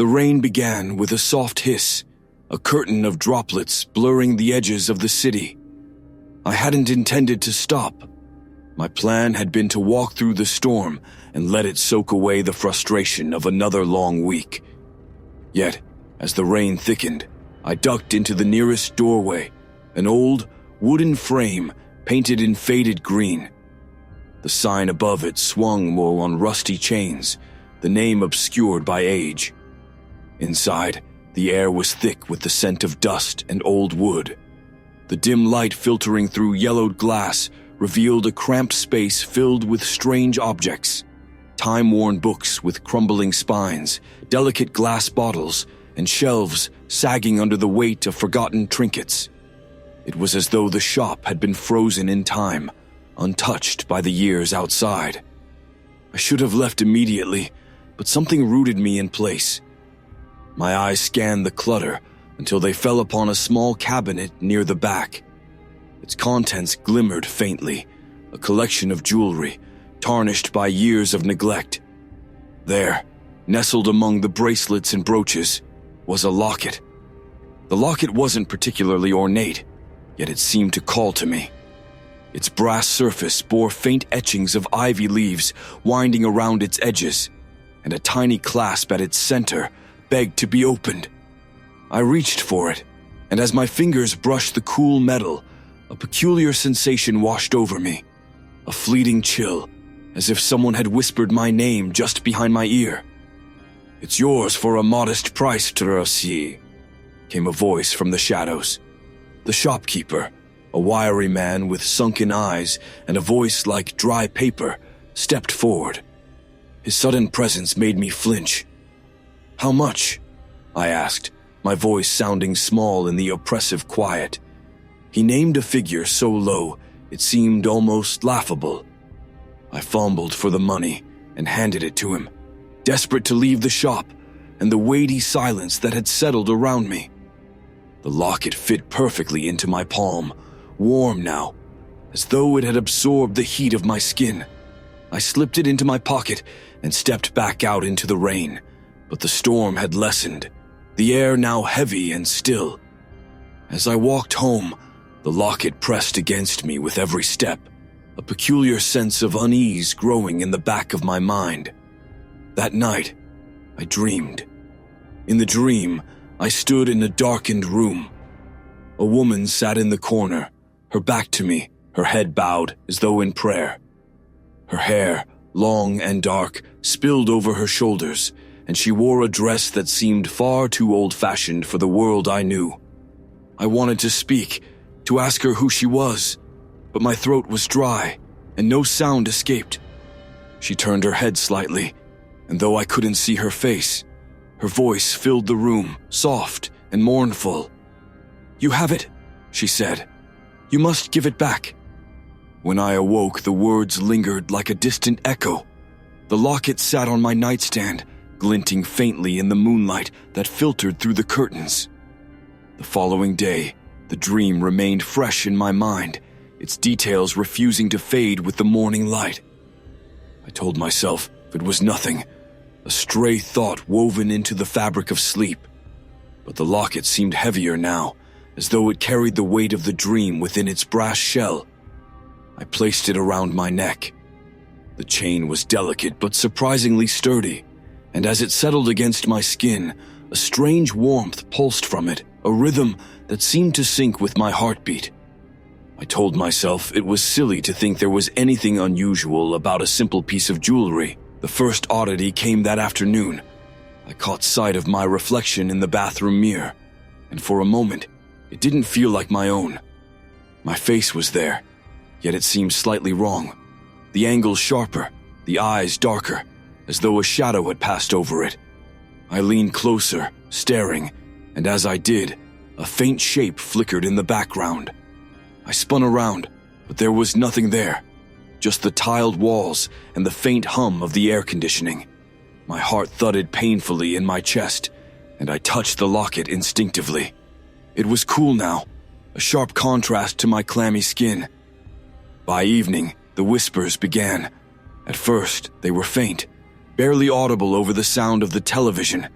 The rain began with a soft hiss, a curtain of droplets blurring the edges of the city. I hadn't intended to stop. My plan had been to walk through the storm and let it soak away the frustration of another long week. Yet, as the rain thickened, I ducked into the nearest doorway, an old, wooden frame painted in faded green. The sign above it swung woe on rusty chains, the name obscured by age. Inside, the air was thick with the scent of dust and old wood. The dim light filtering through yellowed glass revealed a cramped space filled with strange objects. Time-worn books with crumbling spines, delicate glass bottles, and shelves sagging under the weight of forgotten trinkets. It was as though the shop had been frozen in time, untouched by the years outside. I should have left immediately, but something rooted me in place. My eyes scanned the clutter until they fell upon a small cabinet near the back. Its contents glimmered faintly, a collection of jewelry, tarnished by years of neglect. There, nestled among the bracelets and brooches, was a locket. The locket wasn't particularly ornate, yet it seemed to call to me. Its brass surface bore faint etchings of ivy leaves winding around its edges, and a tiny clasp at its center begged to be opened. I reached for it, and as my fingers brushed the cool metal, a peculiar sensation washed over me, a fleeting chill, as if someone had whispered my name just behind my ear. "It's yours for a modest price, Trossi," came a voice from the shadows. The shopkeeper, a wiry man with sunken eyes and a voice like dry paper, stepped forward. His sudden presence made me flinch. "How much?" I asked, my voice sounding small in the oppressive quiet. He named a figure so low it seemed almost laughable. I fumbled for the money and handed it to him, desperate to leave the shop and the weighty silence that had settled around me. The locket fit perfectly into my palm, warm now, as though it had absorbed the heat of my skin. I slipped it into my pocket and stepped back out into the rain, but the storm had lessened, the air now heavy and still. As I walked home, the locket pressed against me with every step, a peculiar sense of unease growing in the back of my mind. That night, I dreamed. In the dream, I stood in a darkened room. A woman sat in the corner, her back to me, her head bowed as though in prayer. Her hair, long and dark, spilled over her shoulders, and she wore a dress that seemed far too old-fashioned for the world I knew. I wanted to speak, to ask her who she was, but my throat was dry, and no sound escaped. She turned her head slightly, and though I couldn't see her face, her voice filled the room, soft and mournful. "You have it," she said. "You must give it back." When I awoke, the words lingered like a distant echo. The locket sat on my nightstand, glinting faintly in the moonlight that filtered through the curtains. The following day, the dream remained fresh in my mind, its details refusing to fade with the morning light. I told myself it was nothing, a stray thought woven into the fabric of sleep. But the locket seemed heavier now, as though it carried the weight of the dream within its brass shell. I placed it around my neck. The chain was delicate but surprisingly sturdy, and as it settled against my skin, a strange warmth pulsed from it, a rhythm that seemed to sync with my heartbeat. I told myself it was silly to think there was anything unusual about a simple piece of jewelry. The first oddity came that afternoon. I caught sight of my reflection in the bathroom mirror, and for a moment, it didn't feel like my own. My face was there, yet it seemed slightly wrong. The angles sharper, the eyes darker, as though a shadow had passed over it. I leaned closer, staring, and as I did, a faint shape flickered in the background. I spun around, but there was nothing there, just the tiled walls and the faint hum of the air conditioning. My heart thudded painfully in my chest, and I touched the locket instinctively. It was cool now, a sharp contrast to my clammy skin. By evening, the whispers began. At first, they were faint, barely audible over the sound of the television.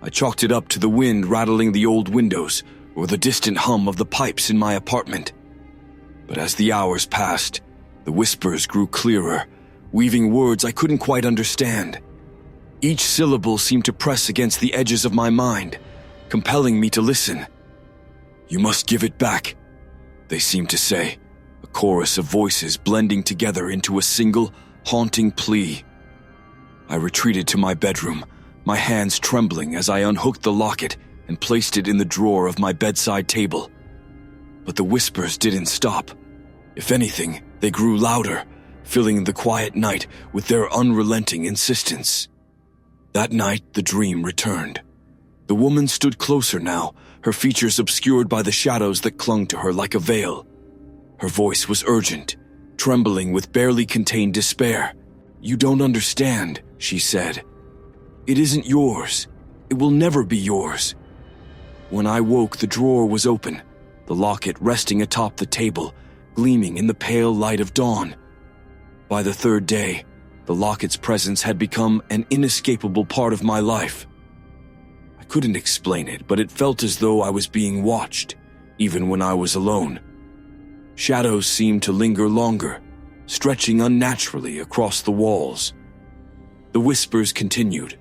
I chalked it up to the wind rattling the old windows or the distant hum of the pipes in my apartment. But as the hours passed, the whispers grew clearer, weaving words I couldn't quite understand. Each syllable seemed to press against the edges of my mind, compelling me to listen. "You must give it back," they seemed to say, a chorus of voices blending together into a single, haunting plea. I retreated to my bedroom, my hands trembling as I unhooked the locket and placed it in the drawer of my bedside table. But the whispers didn't stop. If anything, they grew louder, filling the quiet night with their unrelenting insistence. That night, the dream returned. The woman stood closer now, her features obscured by the shadows that clung to her like a veil. Her voice was urgent, trembling with barely contained despair. "You don't understand," she said. "It isn't yours. It will never be yours." When I woke, the drawer was open, the locket resting atop the table, gleaming in the pale light of dawn. By the third day, the locket's presence had become an inescapable part of my life. I couldn't explain it, but it felt as though I was being watched, even when I was alone. Shadows seemed to linger longer, stretching unnaturally across the walls. The whispers continued,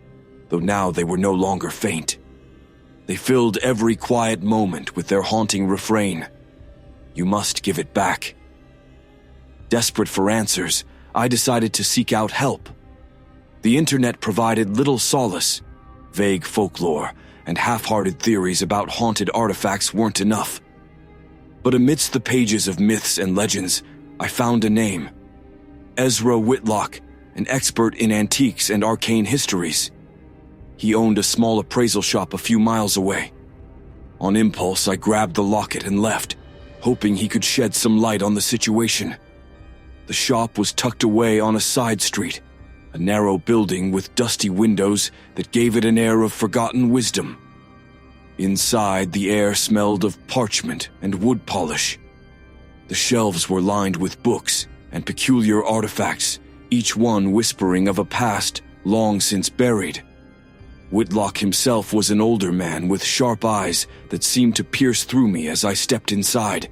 though now they were no longer faint. They filled every quiet moment with their haunting refrain, "You must give it back." Desperate for answers, I decided to seek out help. The internet provided little solace. Vague folklore and half-hearted theories about haunted artifacts weren't enough. But amidst the pages of myths and legends, I found a name. Ezra Whitlock, an expert in antiques and arcane histories. He owned a small appraisal shop a few miles away. On impulse, I grabbed the locket and left, hoping he could shed some light on the situation. The shop was tucked away on a side street, a narrow building with dusty windows that gave it an air of forgotten wisdom. Inside, the air smelled of parchment and wood polish. The shelves were lined with books and peculiar artifacts, each one whispering of a past long since buried. Whitlock himself was an older man with sharp eyes that seemed to pierce through me as I stepped inside.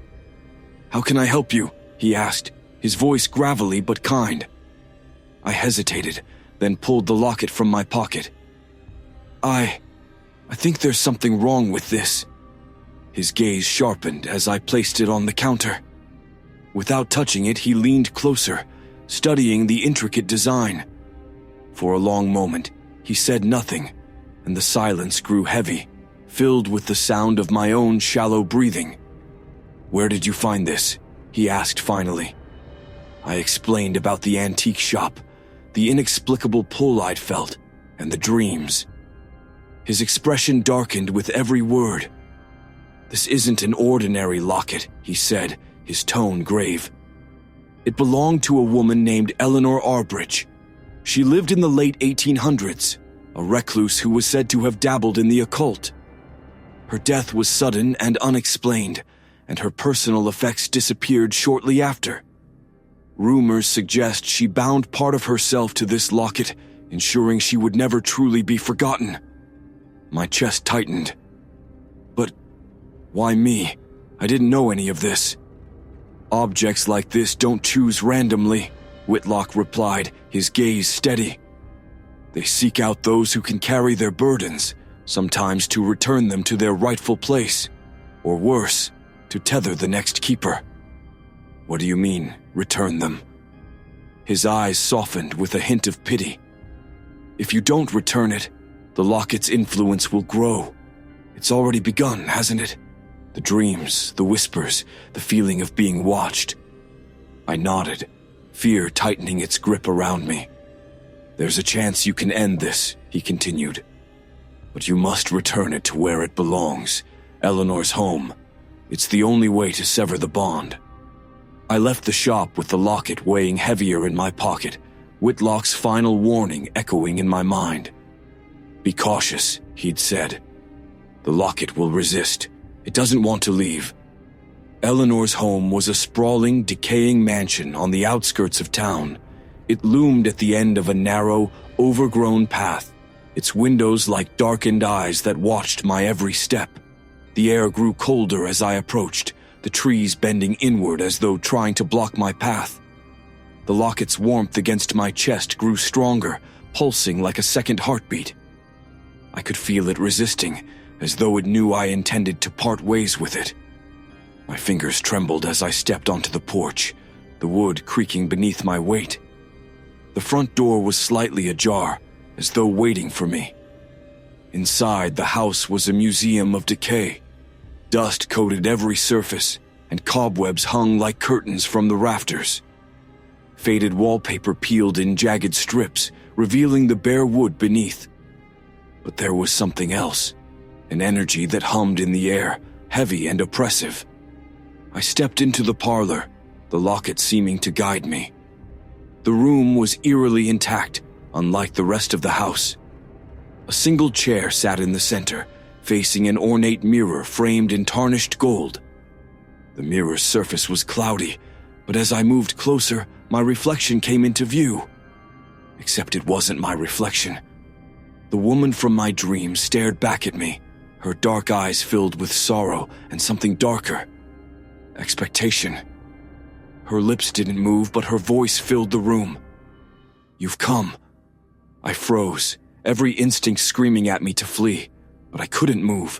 "How can I help you?" he asked, his voice gravelly but kind. I hesitated, then pulled the locket from my pocket. I think there's something wrong with this." His gaze sharpened as I placed it on the counter. Without touching it, he leaned closer, studying the intricate design. For a long moment, he said nothing, and the silence grew heavy, filled with the sound of my own shallow breathing. "Where did you find this?" he asked finally. I explained about the antique shop, the inexplicable pull I'd felt, and the dreams. His expression darkened with every word. "This isn't an ordinary locket," he said, his tone grave. "It belonged to a woman named Eleanor Arbridge. She lived in the late 1800s, a recluse who was said to have dabbled in the occult. Her death was sudden and unexplained, and her personal effects disappeared shortly after. Rumors suggest she bound part of herself to this locket, ensuring she would never truly be forgotten." My chest tightened. "But why me? I didn't know any of this." "Objects like this don't choose randomly," Whitlock replied, his gaze steady. "They seek out those who can carry their burdens, sometimes to return them to their rightful place, or worse, to tether the next keeper." "What do you mean, return them?" His eyes softened with a hint of pity. "If you don't return it, the locket's influence will grow. It's already begun, hasn't it? The dreams, the whispers, the feeling of being watched." I nodded, fear tightening its grip around me. "There's a chance you can end this," he continued. "But you must return it to where it belongs, Eleanor's home. It's the only way to sever the bond." I left the shop with the locket weighing heavier in my pocket, Whitlock's final warning echoing in my mind. "Be cautious," he'd said. "The locket will resist. It doesn't want to leave." Eleanor's home was a sprawling, decaying mansion on the outskirts of town. It loomed at the end of a narrow, overgrown path, its windows like darkened eyes that watched my every step. The air grew colder as I approached, the trees bending inward as though trying to block my path. The locket's warmth against my chest grew stronger, pulsing like a second heartbeat. I could feel it resisting, as though it knew I intended to part ways with it. My fingers trembled as I stepped onto the porch, the wood creaking beneath my weight. The front door was slightly ajar, as though waiting for me. Inside, the house was a museum of decay. Dust coated every surface, and cobwebs hung like curtains from the rafters. Faded wallpaper peeled in jagged strips, revealing the bare wood beneath. But there was something else, an energy that hummed in the air, heavy and oppressive. I stepped into the parlor, the locket seeming to guide me. The room was eerily intact, unlike the rest of the house. A single chair sat in the center, facing an ornate mirror framed in tarnished gold. The mirror's surface was cloudy, but as I moved closer, my reflection came into view. Except it wasn't my reflection. The woman from my dream stared back at me, her dark eyes filled with sorrow and something darker. Expectation. Her lips didn't move, but her voice filled the room. "You've come." I froze, every instinct screaming at me to flee, but I couldn't move.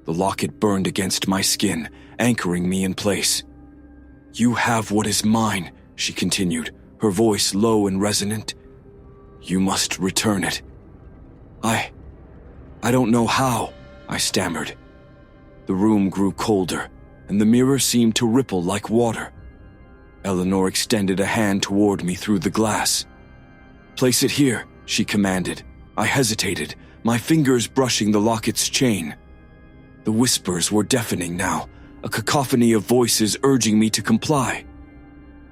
The locket burned against my skin, anchoring me in place. "You have what is mine," she continued, her voice low and resonant. "You must return it." I don't know how," I stammered. The room grew colder, and the mirror seemed to ripple like water. Eleanor extended a hand toward me through the glass. "Place it here," she commanded. I hesitated, my fingers brushing the locket's chain. The whispers were deafening now, a cacophony of voices urging me to comply.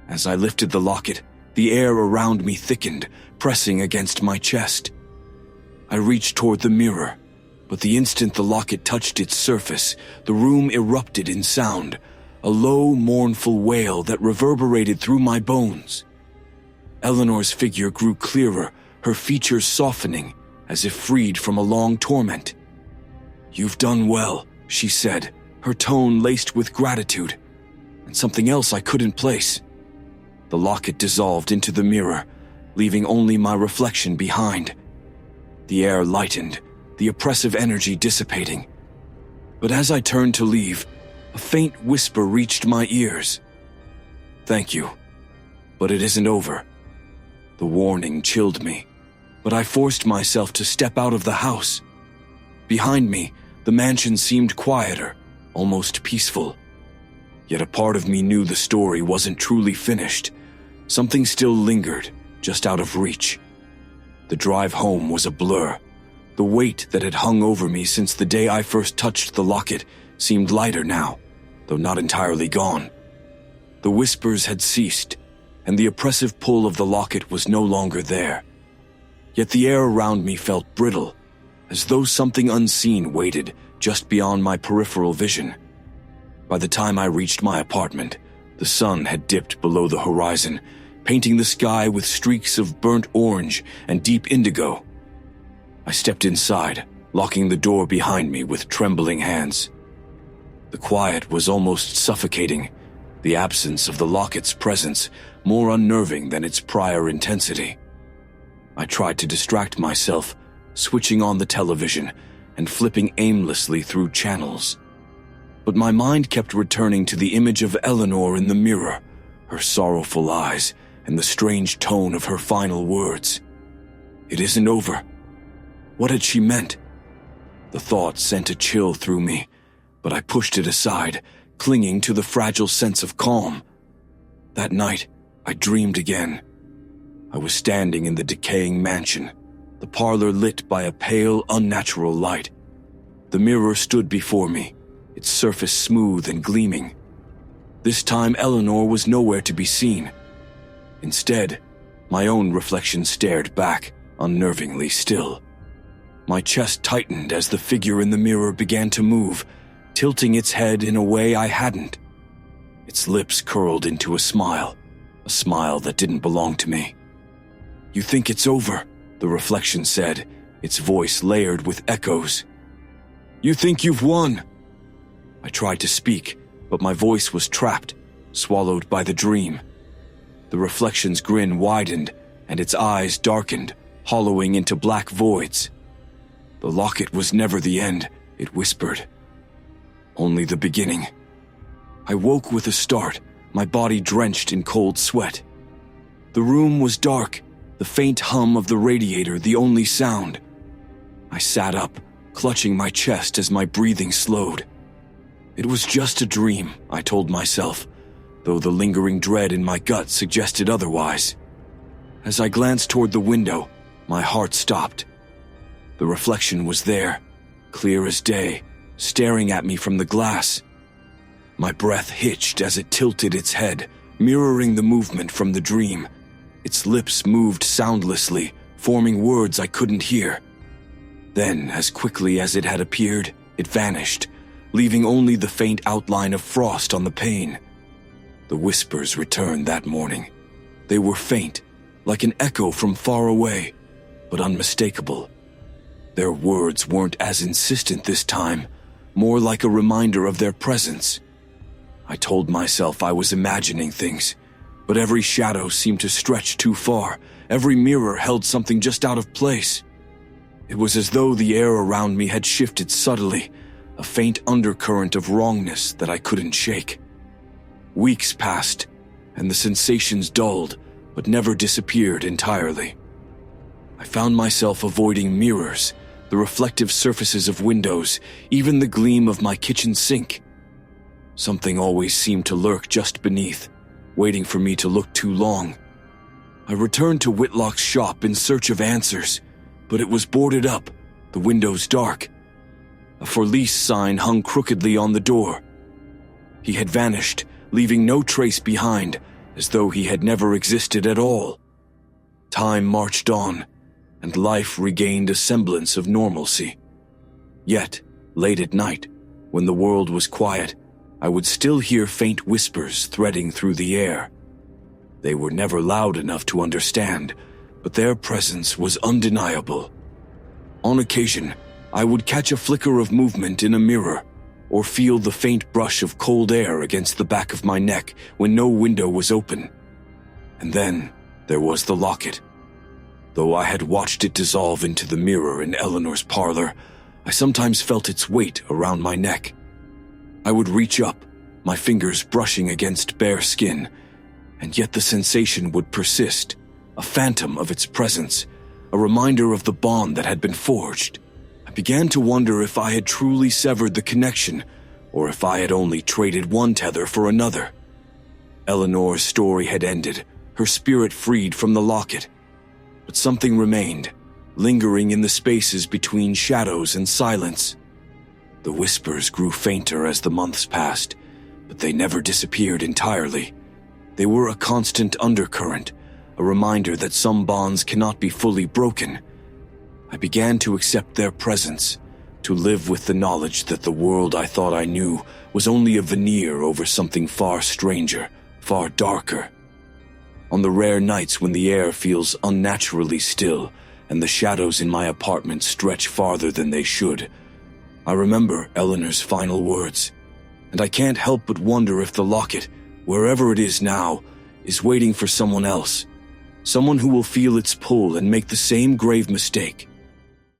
As I lifted the locket, the air around me thickened, pressing against my chest. I reached toward the mirror, but the instant the locket touched its surface, the room erupted in sound, a low, mournful wail that reverberated through my bones. Eleanor's figure grew clearer, her features softening, as if freed from a long torment. "You've done well," she said, her tone laced with gratitude, and something else I couldn't place. The locket dissolved into the mirror, leaving only my reflection behind. The air lightened, the oppressive energy dissipating. But as I turned to leave, a faint whisper reached my ears. "Thank you, but it isn't over." The warning chilled me, but I forced myself to step out of the house. Behind me, the mansion seemed quieter, almost peaceful. Yet a part of me knew the story wasn't truly finished. Something still lingered, just out of reach. The drive home was a blur. The weight that had hung over me since the day I first touched the locket seemed lighter now, though not entirely gone. The whispers had ceased, and the oppressive pull of the locket was no longer there. Yet the air around me felt brittle, as though something unseen waited just beyond my peripheral vision. By the time I reached my apartment, the sun had dipped below the horizon, painting the sky with streaks of burnt orange and deep indigo. I stepped inside, locking the door behind me with trembling hands. The quiet was almost suffocating, the absence of the locket's presence more unnerving than its prior intensity. I tried to distract myself, switching on the television and flipping aimlessly through channels. But my mind kept returning to the image of Eleanor in the mirror, her sorrowful eyes, and the strange tone of her final words. It isn't over. What had she meant? The thought sent a chill through me, but I pushed it aside, clinging to the fragile sense of calm. That night, I dreamed again. I was standing in the decaying mansion, the parlor lit by a pale, unnatural light. The mirror stood before me, its surface smooth and gleaming. This time, Eleanor was nowhere to be seen. Instead, my own reflection stared back, unnervingly still. My chest tightened as the figure in the mirror began to move, tilting its head in a way I hadn't. Its lips curled into a smile that didn't belong to me. "You think it's over," the reflection said, its voice layered with echoes. "You think you've won?" I tried to speak, but my voice was trapped, swallowed by the dream. The reflection's grin widened, and its eyes darkened, hollowing into black voids. "The locket was never the end," it whispered. "Only the beginning." I woke with a start, my body drenched in cold sweat. The room was dark, the faint hum of the radiator the only sound. I sat up, clutching my chest as my breathing slowed. It was just a dream, I told myself, though the lingering dread in my gut suggested otherwise. As I glanced toward the window, my heart stopped. The reflection was there, clear as day, staring at me from the glass. My breath hitched as it tilted its head, mirroring the movement from the dream. Its lips moved soundlessly, forming words I couldn't hear. Then, as quickly as it had appeared, it vanished, leaving only the faint outline of frost on the pane. The whispers returned that morning. They were faint, like an echo from far away, but unmistakable. Their words weren't as insistent this time, more like a reminder of their presence. I told myself I was imagining things, but every shadow seemed to stretch too far. Every mirror held something just out of place. It was as though the air around me had shifted subtly, a faint undercurrent of wrongness that I couldn't shake. Weeks passed, and the sensations dulled, but never disappeared entirely. I found myself avoiding mirrors, the reflective surfaces of windows, even the gleam of my kitchen sink. Something always seemed to lurk just beneath, waiting for me to look too long. I returned to Whitlock's shop in search of answers, but it was boarded up, the windows dark. A for lease sign hung crookedly on the door. He had vanished, leaving no trace behind, as though he had never existed at all. Time marched on, and life regained a semblance of normalcy. Yet, late at night, when the world was quiet, I would still hear faint whispers threading through the air. They were never loud enough to understand, but their presence was undeniable. On occasion, I would catch a flicker of movement in a mirror, or feel the faint brush of cold air against the back of my neck when no window was open. And then there was the locket. Though I had watched it dissolve into the mirror in Eleanor's parlor, I sometimes felt its weight around my neck. I would reach up, my fingers brushing against bare skin, and yet the sensation would persist, a phantom of its presence, a reminder of the bond that had been forged. I began to wonder if I had truly severed the connection, or if I had only traded one tether for another. Eleanor's story had ended, her spirit freed from the locket. But something remained, lingering in the spaces between shadows and silence. The whispers grew fainter as the months passed, but they never disappeared entirely. They were a constant undercurrent, a reminder that some bonds cannot be fully broken. I began to accept their presence, to live with the knowledge that the world I thought I knew was only a veneer over something far stranger, far darker. On the rare nights when the air feels unnaturally still and the shadows in my apartment stretch farther than they should, I remember Eleanor's final words, and I can't help but wonder if the locket, wherever it is now, is waiting for someone else, someone who will feel its pull and make the same grave mistake.